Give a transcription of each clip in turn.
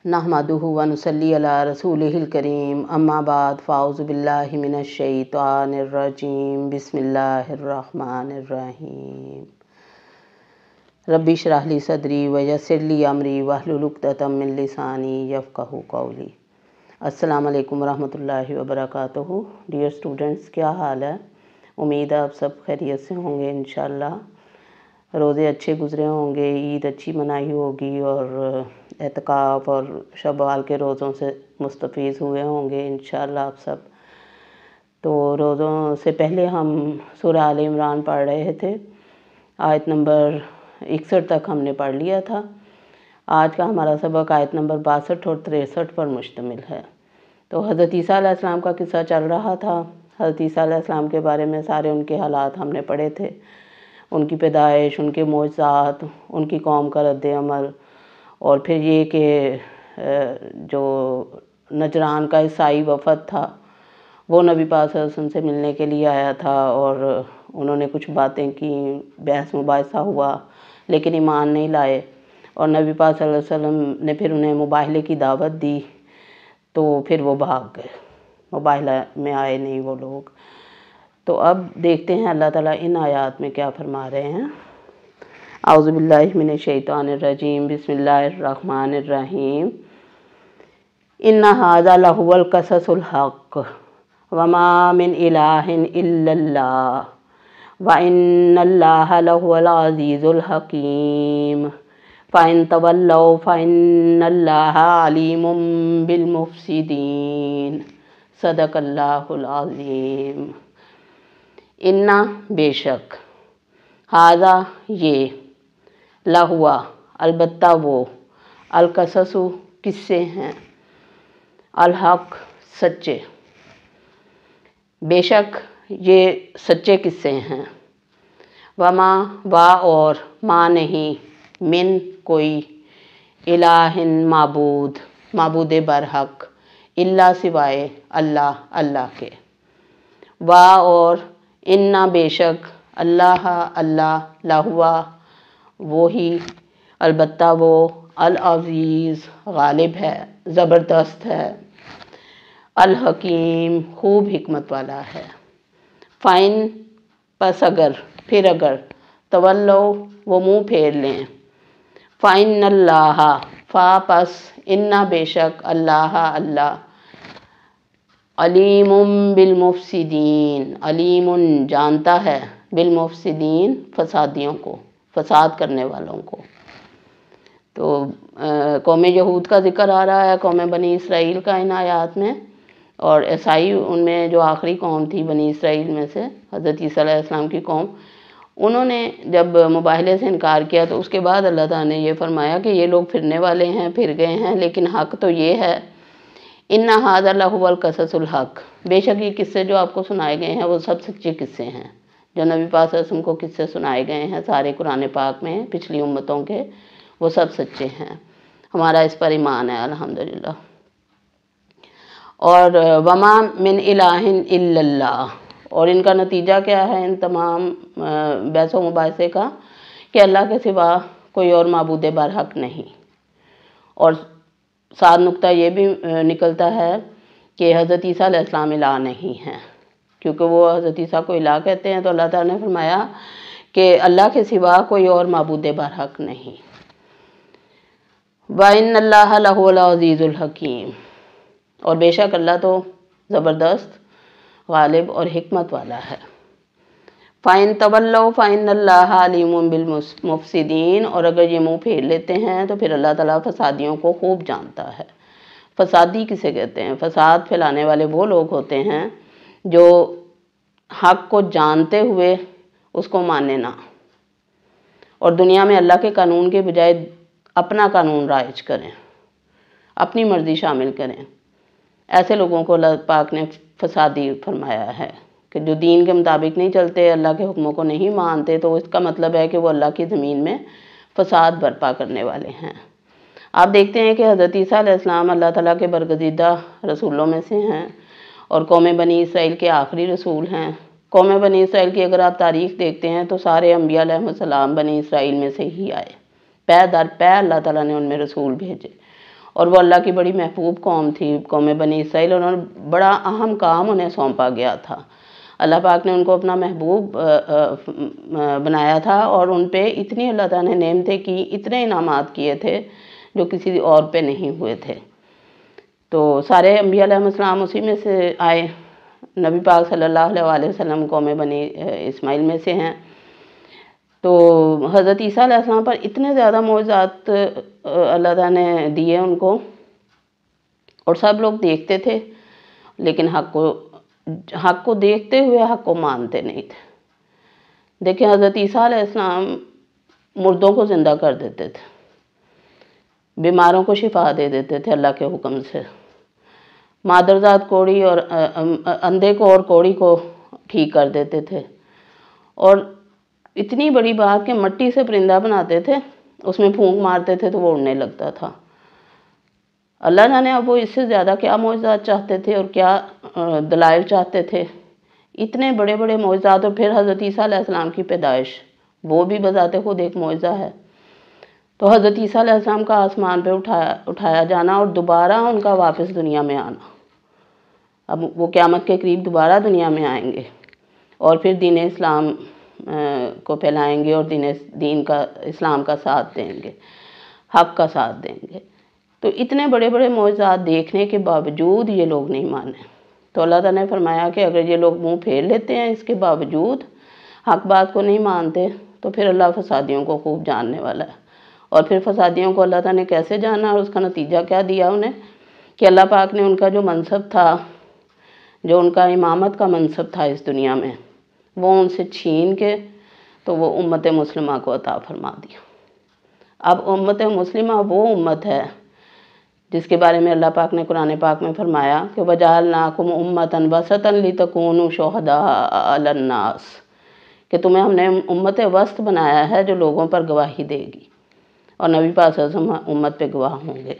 नहमदुहु व नुसल्ली अला रसूलिहिल करीम अम्मा बाद फ़ाउज़ु बिल्लाहि मिनश शैतानिर रजीम बिस्मिल्लाहिर रहमानिर रहीम रब्बि इश्रह ली सदरी व यस्सिर ली अमरी वहलुल उक़दतम मिन लिसानी यफ़क़हू क़ौली। अस्सलामु अलैकुम रहमतुल्लाहि व बरकातुहू। डियर स्टूडेंट्स, क्या हाल है? उम्मीद है आप सब खैरियत से होंगे इंशाअल्लाह। रोज़े अच्छे गुज़रे होंगे, ईद अच्छी मनाई होगी और एतकाफ़ और शव्वाल के रोज़ों से मुस्तफ़ीज़ हुए होंगे इंशाअल्लाह आप सब। तो रोज़ों से पहले हम सूरह आल इमरान पढ़ रहे थे। आयत नंबर 61 तक हमने पढ़ लिया था। आज का हमारा सबक आयत नंबर 62 और 63 पर मुश्तमिल है। तो हज़रत ईसा अलैहिस्सलाम का किस्सा चल रहा था। हज़रत ईसा अलैहिस्सलाम के बारे में सारे उनके हालात हमने पढ़े थे, उनकी पैदाइश, उनके मोअज़ात, उनकी कौम का रद्द-ए-अमल, और फिर ये कि जो नजरान का ईसाई वफ़द था वो नबी पाक सल्लल्लाहु अलैहि वसल्लम से मिलने के लिए आया था और उन्होंने कुछ बातें की, बहस मुबाहिसा हुआ, लेकिन ईमान नहीं लाए और नबी पाक सल्लल्लाहु अलैहि वसल्लम ने फिर उन्हें मुबाहले की दावत दी, तो फिर वो भाग गए, मुबाहला में आए नहीं वो लोग। तो अब देखते हैं अल्लाह ताला इन आयात में क्या फरमा रहे हैं। औज़ु बिल्लाहि मिनश शैतानिर रजीम बिस्मिल्लाहिर रहमानिर रहीम इन्ना हाज़ा लहुवल क़ससुल हक़ वमा मिन इलाहिन इल्लल्लाह व इन्नल्लाहा लहुवल अज़ीज़ुल हकीम फ़इन तवल्लौ फ़इन्नल्लाहा अलीमुम बिल मुफ़्सिदीन सदक़ल्लाहुल अज़ीम। इन्ना बेशक, हाज़ा ये, लहुआ अलबत्ता वो, अलकससु किस्से हैं, अलहक सच्चे, बेशक ये सच्चे किस्से हैं, वमा वा और मा नहीं, मिन कोई, इलाहिन माबूद, माबूद बरहक, इल्ला सिवाय अल्लाह, अल्लाह के, वा और इन्ना बेशक, अल्लाह अल्लाह, लहुआ वो ही, अलबत्ता वो, अल अज़ीज़ गालिब है, ज़बरदस्त है, अल हकीम खूब हिकमत वाला है। फ़ाइन पस अगर, फिर अगर, तवल्लो वो मुँह फेर लें, फ़इन्नल्लाह फ़ा पस, इन्ना बेशक, अल्लाह अल्लाह, अलीमुम बिल मुफ़्सिदीन, अलीमुन जानता है, बिल मुफ़्सिदीन फसादियों को, फसाद करने वालों को। तो कौम यहूद का जिक्र आ रहा है, कौम बनी इसराइल का इन आयात में, और ईसाई उनमें जो आखिरी कौम थी बनी इसराइल में से, हज़रत ईसा अलैहिस्सलाम की कौम, उन्होंने जब मुबाहले से इनकार किया तो उसके बाद अल्लाह ताला ने ये फरमाया कि ये लोग फिरने वाले हैं, फिर गए हैं, लेकिन हक़ तो ये है, इन्ना हाज़ा लहुवल क़ससुल हक़, बेशक ये किस्से जो आपको सुनाए गए हैं वो सब सच्चे किस्से हैं। जो नबी पाक सल्लल्लाहु अलैहि वसल्लम को किस्से सुनाए गए हैं सारे कुरान पाक में पिछली उम्मतों के, वो सब सच्चे हैं। हमारा इस पर ईमान है अल्हम्दुलिल्लाह। और वमा मिन इलाहिन इल्लल्लाह, और इनका नतीजा क्या है इन तमाम बहस व मुबाहिसे का, कि अल्लाह के सिवा कोई और माबूद बरहक नहीं। और साथ नुक्ता ये भी निकलता है कि हज़रत ईसा अलैहिस्सलाम इलाह नहीं है, क्योंकि वो हज़रत ईसा को इलाह कहते हैं। तो अल्लाह ताला ने फरमाया कि अल्लाह के सिवा कोई और माबूद बरहक नहीं। व इन्नल्लाहा लहुवल अज़ीज़ुल हकीम, और बेशक अल्लाह तो ज़बरदस्त, गालिब और हिकमत वाला है। फ़ाइन तवल्लो फ़इन्नल्लाहा अलीमुम बिल मुफ़्सिदीन, और अगर ये मुँह फेर लेते हैं तो फिर अल्लाह ताला फसादियों को खूब जानता है। फसादी किसे कहते हैं? फसाद फैलाने वाले वो लोग होते हैं जो हक़ को जानते हुए उसको माने ना, और दुनिया में अल्लाह के कानून के बजाय अपना कानून राइज करें, अपनी मर्ज़ी शामिल करें। ऐसे लोगों को अल्लाह पाक ने फसादी फरमाया है कि जो दीन के मुताबिक नहीं चलते, अल्लाह के हुक्मों को नहीं मानते, तो इसका मतलब है कि वो अल्लाह की ज़मीन में फसाद बर्पा करने वाले हैं। आप देखते हैं कि हज़रत ईसा अलैहिस्सलाम अल्लाह ताला के बरगज़ीदा रसूलों में से हैं और कौम बनी इसराइल के आखिरी रसूल हैं। कौम बनी इसराइल की अगर आप तारीख़ देखते हैं तो सारे अम्बिया अलैहिस्सलाम बनी इसराइल में से ही आए, पै दर पै अल्लाह ताला ने उनमें रसूल भेजे, اور وہ اللہ کی بڑی محبوب قوم تھی، قوم بنی اسرائیل، اور انہوں نے بڑا اہم کام انہیں سونپا گیا تھا۔ اللہ پاک نے ان کو اپنا محبوب بنایا تھا، اور ان پہ اتنی اللہ تعالیٰ نے نعمتیں کی، اتنے انعامات کیے تھے جو کسی اور پہ نہیں ہوئے تھے۔ تو سارے انبیاء علیہ السلام اسی میں سے آئے۔ نبی پاک صلی اللہ علیہ وسلم قوم بنی اسماعیل میں سے ہیں۔ تو حضرت عیسیٰ علیہ السلام پر اتنے زیادہ معجزات اللہ تعالیٰ نے دیے ان کو، اور سب لوگ دیکھتے تھے، لیکن حق کو دیکھتے ہوئے حق کو مانتے نہیں تھے۔ دیکھیں حضرت عیسیٰ علیہ السلام مردوں کو زندہ کر دیتے تھے، بیماروں کو شفا دے دیتے تھے اللہ کے حکم سے، مادرزاد کوڑی اور اندھے کو اور کوڑی کو ٹھیک کر دیتے تھے، اور اتنی بڑی بات کہ مٹی سے پرندہ بناتے تھے، اس میں پھونک مارتے تھے تو وہ اڑنے لگتا تھا۔ اللہ جانے اب وہ اس سے زیادہ کیا معجزات چاہتے تھے اور کیا دلائل چاہتے تھے، اتنے بڑے بڑے معجزات۔ اور پھر حضرت عیسیٰ علیہ السلام کی پیدائش، وہ بھی بذات خود ایک معجزہ ہے۔ تو حضرت عیسیٰ علیہ السلام کا آسمان پہ اٹھایا جانا اور دوبارہ ان کا واپس دنیا میں آنا، اب وہ قیامت کے قریب دوبارہ دنیا میں آئیں گے اور پھر دین اسلام کو پھیلائیں گے، اور دین کا اسلام کا ساتھ دیں گے، حق کا ساتھ دیں گے۔ تو اتنے بڑے بڑے معجزات دیکھنے کے باوجود یہ لوگ نہیں مانے۔ تو اللہ تعالیٰ نے فرمایا کہ اگر یہ لوگ منہ پھیر لیتے ہیں اس کے باوجود، حق بات کو نہیں مانتے، تو پھر اللہ فسادیوں کو خوب جاننے والا ہے۔ اور پھر فسادیوں کو اللہ تعالیٰ نے کیسے جانا اور اس کا نتیجہ کیا دیا انہیں، کہ اللہ پاک نے ان کا جو منصب تھا، جو ان کا امامت کا منصب تھا اس دنیا میں، وہ ان سے چھین کے تو وہ امت مسلمہ کو عطا فرما دیا۔ اب امت مسلمہ وہ امت ہے جس کے بارے میں اللہ پاک نے قرآن پاک میں فرمایا کہ وَجَعَلْنَاكُمْ أُمَّةً وَسَطًا لِتَكُونُوا شُهَدَاءَ عَلَى النَّاسِ، کہ تمہیں ہم نے امت وسط بنایا ہے جو لوگوں پر گواہی دے گی، اور نبی پاک صلی اللہ علیہ وسلم امت پہ گواہ ہوں گے۔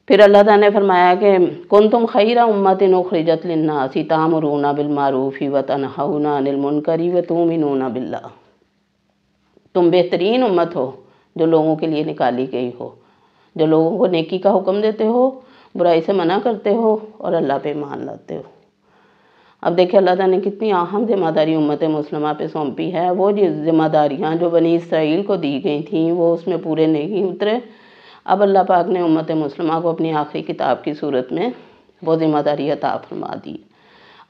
پھر اللہ تعالیٰ نے فرمایا کہ کنتم خیر امۃ اخرجت للناس تأمرون بالمعروف وتنہون عن المنکر وتؤمنون باللہ، تم بہترین امت ہو جو لوگوں کے لیے نکالی گئی ہو، جو لوگوں کو نیکی کا حکم دیتے ہو، برائی سے منع کرتے ہو، اور اللہ پہ ایمان لاتے ہو۔ اب دیکھیں اللہ تعالیٰ نے کتنی اہم ذمہ داری امت مسلمہ پہ سونپی ہے۔ وہ ذمہ داریاں جو بنی اسرائیل کو دی گئی تھیں وہ اس میں پورے نہیں اترے، اب اللہ پاک نے امت مسلمہ کو اپنی آخری کتاب کی صورت میں وہ ذمہ داری عطا فرما دی۔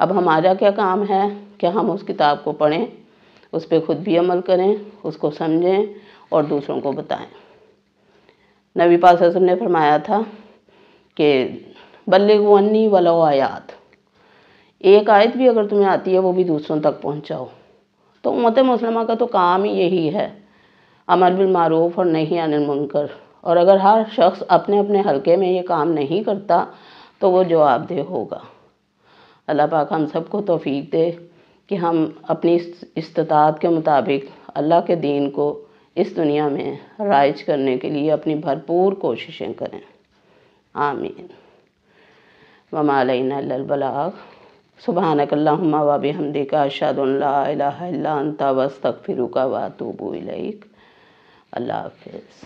اب ہمارا کیا کام ہے کہ ہم اس کتاب کو پڑھیں، اس پہ خود بھی عمل کریں، اس کو سمجھیں اور دوسروں کو بتائیں۔ نبی پاک صلی اللہ علیہ وسلم نے فرمایا تھا کہ بلغوا عنی ولو آیات، ایک آیت بھی اگر تمہیں آتی ہے وہ بھی دوسروں تک پہنچاؤ۔ تو امت مسلمہ کا تو کام ہی یہی ہے، امر بالمعروف اور نہی عن المنکر، اور اگر ہر شخص اپنے اپنے حلقے میں یہ کام نہیں کرتا تو وہ جواب دہ ہوگا۔ اللہ پاک ہم سب کو توفیق دے کہ ہم اپنی استطاعت کے مطابق اللہ کے دین کو اس دنیا میں رائج کرنے کے لیے اپنی بھرپور کوششیں کریں۔ آمین۔ وما علینا الا البلاغ۔ سبحانک اللہم و بحمدک، اشہد ان لا الہ الا انت، واستغفرک واتوب الیک۔ اللہ حافظ۔